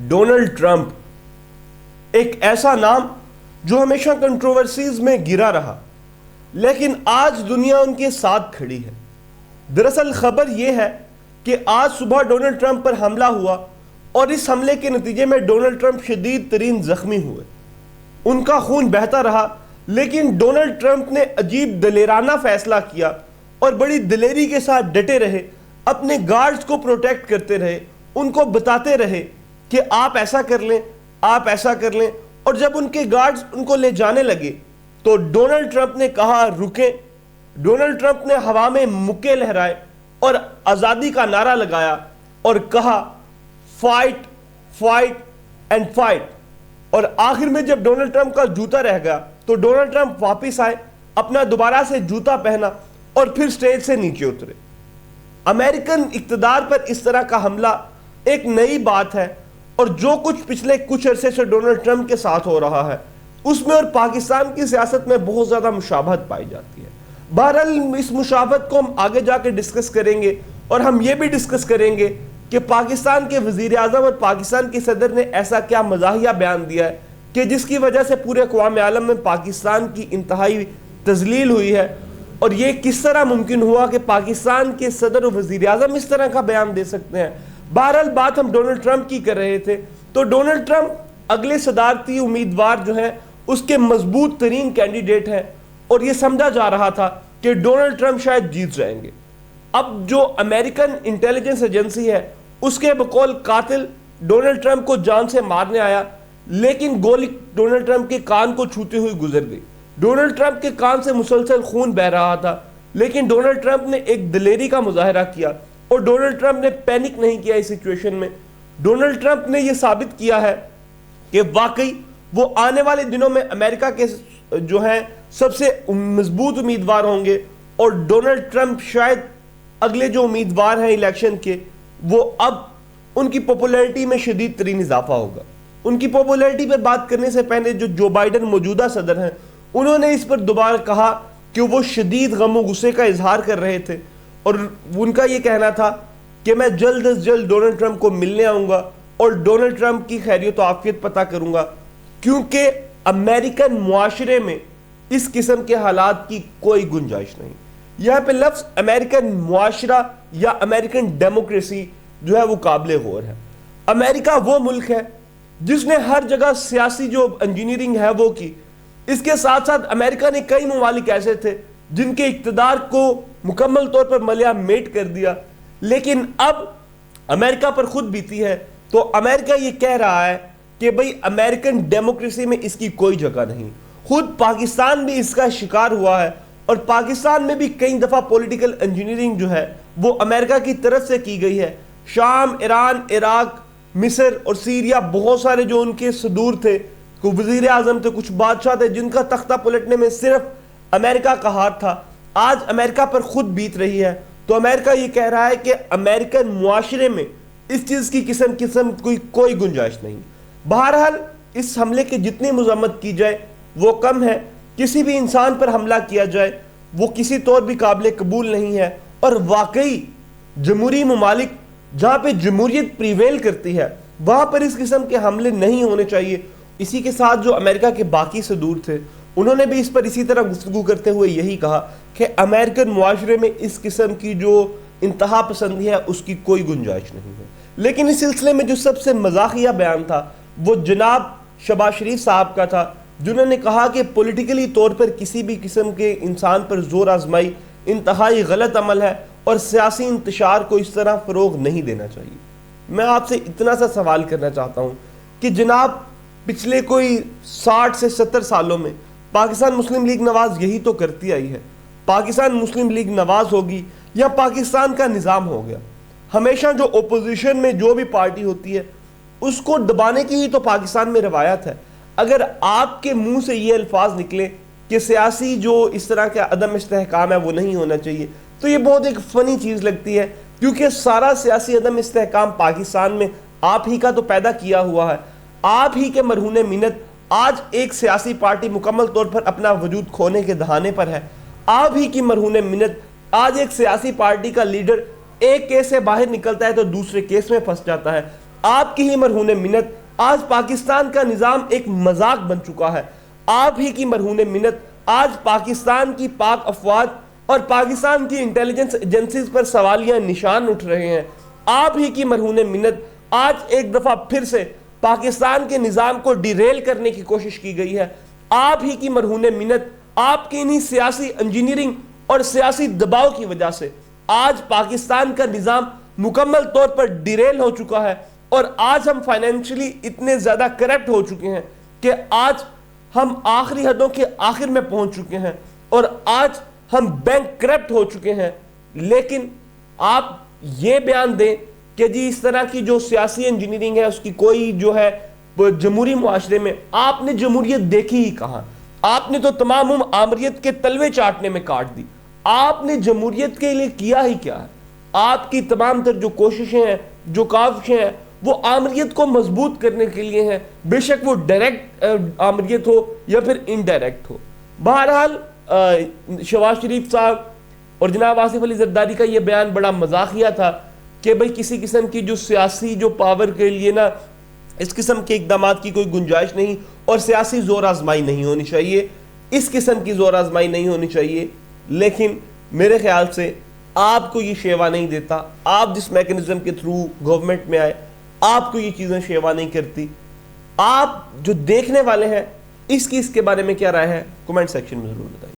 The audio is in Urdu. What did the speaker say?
ڈونلڈ ٹرمپ ایک ایسا نام جو ہمیشہ کنٹروورسیز میں گرا رہا، لیکن آج دنیا ان کے ساتھ کھڑی ہے۔ دراصل خبر یہ ہے کہ آج صبح ڈونلڈ ٹرمپ پر حملہ ہوا اور اس حملے کے نتیجے میں ڈونلڈ ٹرمپ شدید ترین زخمی ہوئے، ان کا خون بہتا رہا، لیکن ڈونلڈ ٹرمپ نے عجیب دلیرانہ فیصلہ کیا اور بڑی دلیری کے ساتھ ڈٹے رہے، اپنے گارڈز کو پروٹیکٹ کرتے رہے، ان کو بتاتے رہے کہ آپ ایسا کر لیں، آپ ایسا کر لیں، اور جب ان کے گارڈز ان کو لے جانے لگے تو ڈونلڈ ٹرمپ نے کہا رکیں۔ ڈونلڈ ٹرمپ نے ہوا میں مکے لہرائے اور آزادی کا نعرہ لگایا اور کہا فائٹ فائٹ اینڈ فائٹ، اور آخر میں جب ڈونلڈ ٹرمپ کا جوتا رہ گیا تو ڈونلڈ ٹرمپ واپس آئے، اپنا دوبارہ سے جوتا پہنا اور پھر سٹیج سے نیچے اترے۔ امریکن اقتدار پر اس طرح کا حملہ ایک نئی بات ہے، اور جو کچھ پچھلے کچھ عرصے سے ڈونلڈ ٹرمپ کے ساتھ ہو رہا ہے اس میں اور پاکستان کی سیاست میں بہت زیادہ مشابہت پائی جاتی ہے۔ بہرحال اس مشابہت کو ہم آگے جا کے ڈسکس کریں گے، اور ہم یہ بھی ڈسکس کریں گے کہ پاکستان کے وزیر اعظم اور پاکستان کے صدر نے ایسا کیا مزاحیہ بیان دیا ہے کہ جس کی وجہ سے پورے اقوام عالم میں پاکستان کی انتہائی تذلیل ہوئی ہے، اور یہ کس طرح ممکن ہوا کہ پاکستان کے صدر و وزیر اعظم اس طرح کا بیان دے سکتے ہیں۔ بہرحال بات ہم ڈونلڈ ٹرمپ کی کر رہے تھے، تو ڈونلڈ ٹرمپ اگلے صدارتی امیدوار جو ہیں اس کے مضبوط ترین کینڈیڈیٹ ہیں، اور یہ سمجھا جا رہا تھا کہ ڈونلڈ ٹرمپ شاید جیت جائیں گے۔ اب جو امریکن انٹیلیجنس ایجنسی ہے اس کے بقول قاتل ڈونلڈ ٹرمپ کو جان سے مارنے آیا، لیکن گولی ڈونلڈ ٹرمپ کے کان کو چھوتے ہوئی گزر گئی۔ ڈونلڈ ٹرمپ کے کان سے مسلسل خون بہ رہا تھا، لیکن ڈونلڈ ٹرمپ نے ایک دلیری کا مظاہرہ کیا اور ڈونلڈ ٹرمپ نے پینک نہیں کیا اس سچویشن میں۔ ڈونلڈ ٹرمپ نے یہ ثابت کیا ہے کہ واقعی وہ آنے والے دنوں میں امریکہ کے جو ہیں سب سے مضبوط امیدوار ہوں گے، اور ڈونلڈ ٹرمپ شاید اگلے جو امیدوار ہیں الیکشن کے، وہ اب ان کی پاپولیرٹی میں شدید ترین اضافہ ہوگا۔ ان کی پاپولیرٹی پر بات کرنے سے پہلے جو بائیڈن موجودہ صدر ہیں انہوں نے اس پر دوبارہ کہا کہ وہ شدید غم و غصے کا اظہار کر رہے تھے، اور ان کا یہ کہنا تھا کہ میں جلد از جلد ڈونلڈ ٹرمپ کو ملنے آؤں گا اور ڈونلڈ ٹرمپ کی خیریت و عافیت پتہ کروں گا، کیونکہ امریکن معاشرے میں اس قسم کے حالات کی کوئی گنجائش نہیں۔ یہاں پہ لفظ امریکن معاشرہ یا امریکن ڈیموکریسی جو ہے وہ قابل غور ہے۔ امریکہ وہ ملک ہے جس نے ہر جگہ سیاسی جو انجینئرنگ ہے وہ کی۔ اس کے ساتھ ساتھ امریکہ نے کئی ممالک ایسے تھے جن کے اقتدار کو مکمل طور پر ملیا میٹ کر دیا، لیکن اب امریکہ پر خود بیتی ہے، تو امریکہ یہ کہہ رہا ہے کہ بھئی امریکن ڈیموکریسی میں اس کی کوئی جگہ نہیں۔ خود پاکستان بھی اس کا شکار ہوا ہے، اور پاکستان میں بھی کئی دفعہ پولیٹیکل انجینئرنگ جو ہے وہ امریکہ کی طرف سے کی گئی ہے۔ شام، ایران، عراق، مصر اور سیریا، بہت سارے جو ان کے صدور تھے، کوئی وزیر اعظم تھے، کچھ بادشاہ تھے جن کا تختہ پلٹنے میں صرف امریکہ کا ہاتھ تھا، آج امریکہ پر خود بیت رہی ہے۔ تو امریکہ یہ کہہ رہا ہے کہ امریکن معاشرے میں اس چیز کی قسم کوئی گنجائش نہیں۔ بہرحال اس حملے کی جتنی مذمت کی جائے وہ کم ہے۔ کسی بھی انسان پر حملہ کیا جائے وہ کسی طور بھی قابل قبول نہیں ہے، اور واقعی جمہوری ممالک جہاں پہ جمہوریت پریویل کرتی ہے وہاں پر اس قسم کے حملے نہیں ہونے چاہیے۔ اسی کے ساتھ جو امریکہ کے باقی صدور تھے انہوں نے بھی اس پر اسی طرح گفتگو کرتے ہوئے یہی کہا کہ امریکن معاشرے میں اس قسم کی جو انتہا پسندی ہے اس کی کوئی گنجائش نہیں ہے۔ لیکن اس سلسلے میں جو سب سے مزاحیہ بیان تھا وہ جناب شہباز شریف صاحب کا تھا، جنہوں نے کہا کہ پولیٹیکلی طور پر کسی بھی قسم کے انسان پر زور آزمائی انتہائی غلط عمل ہے، اور سیاسی انتشار کو اس طرح فروغ نہیں دینا چاہیے۔ میں آپ سے اتنا سا سوال کرنا چاہتا ہوں کہ جناب پچھلے کوئی 60 سے 70 سالوں میں پاکستان مسلم لیگ نواز یہی تو کرتی آئی ہے۔ پاکستان مسلم لیگ نواز ہوگی یا پاکستان کا نظام ہو گیا، ہمیشہ جو اپوزیشن میں جو بھی پارٹی ہوتی ہے اس کو دبانے کی ہی تو پاکستان میں روایت ہے۔ اگر آپ کے منہ سے یہ الفاظ نکلے کہ سیاسی جو اس طرح کا عدم استحکام ہے وہ نہیں ہونا چاہیے، تو یہ بہت ایک فنی چیز لگتی ہے، کیونکہ سارا سیاسی عدم استحکام پاکستان میں آپ ہی کا تو پیدا کیا ہوا ہے۔ آپ ہی کے مرہون منت آج ایک سیاسی پارٹی مکمل طور پر اپنا وجود کھونے کے دہانے پر ہے۔ آپ ہی کی مرہون منت آج ایک سیاسی پارٹی کا لیڈر ایک کیس سے باہر نکلتا ہے تو دوسرے کیس میں پھنس جاتا ہے۔ آپ کی ہی مرہون منت آج پاکستان کا نظام ایک مذاق بن چکا ہے. آپ ہی کی مرہون منت آج پاکستان کی پاک افواج اور پاکستان کی انٹیلیجنس ایجنسیز پر سوالیہ نشان اٹھ رہے ہیں. آپ ہی کی مرہون منت آج ایک دفعہ پھر سے پاکستان کے نظام کو ڈیریل کرنے کی کوشش کی گئی ہے. آپ ہی کی مرہون منت آپ کی انہی سیاسی انجینئرنگ اور سیاسی دباؤ کی وجہ سے آج پاکستان کا نظام مکمل طور پر ڈیریل ہو چکا ہے. اور آج ہم فائنینشلی اتنے زیادہ کرپٹ ہو چکے ہیں کہ آج ہم آخری حدوں کے آخر میں پہنچ چکے ہیں اور آج ہم بینک کرپٹ ہو چکے ہیں. لیکن آپ یہ بیان دیں کہ جی اس طرح کی جو سیاسی انجینئرنگ ہے اس کی کوئی جو ہے جمہوری معاشرے میں، آپ نے جمہوریت دیکھی ہی کہاں؟ آپ نے تو تمام آمریت کے تلوے چاٹنے میں کاٹ دی. آپ نے جمہوریت کے لیے کیا ہی کیا ہے؟ آپ کی تمام تر جو کوششیں ہیں، جو کاوشیں ہیں، وہ آمریت کو مضبوط کرنے کے لیے ہیں، بے شک وہ ڈائریکٹ آمریت ہو یا پھر انڈائریکٹ ہو. بہرحال شہباز شریف صاحب اور جناب آصف علی زرداری کا یہ بیان بڑا مزاحیہ تھا کہ بھئی کسی قسم کی جو سیاسی جو پاور کے لیے نا اس قسم کے اقدامات کی کوئی گنجائش نہیں اور سیاسی زور آزمائی نہیں ہونی چاہیے، اس قسم کی زور آزمائی نہیں ہونی چاہیے. لیکن میرے خیال سے آپ کو یہ شیوا نہیں دیتا. آپ جس میکنزم کے تھرو گورنمنٹ میں آئے آپ کو یہ چیزیں شیوا نہیں کرتی. آپ جو دیکھنے والے ہیں اس کے بارے میں کیا رائے ہے کمنٹ سیکشن میں ضرور بتائیے.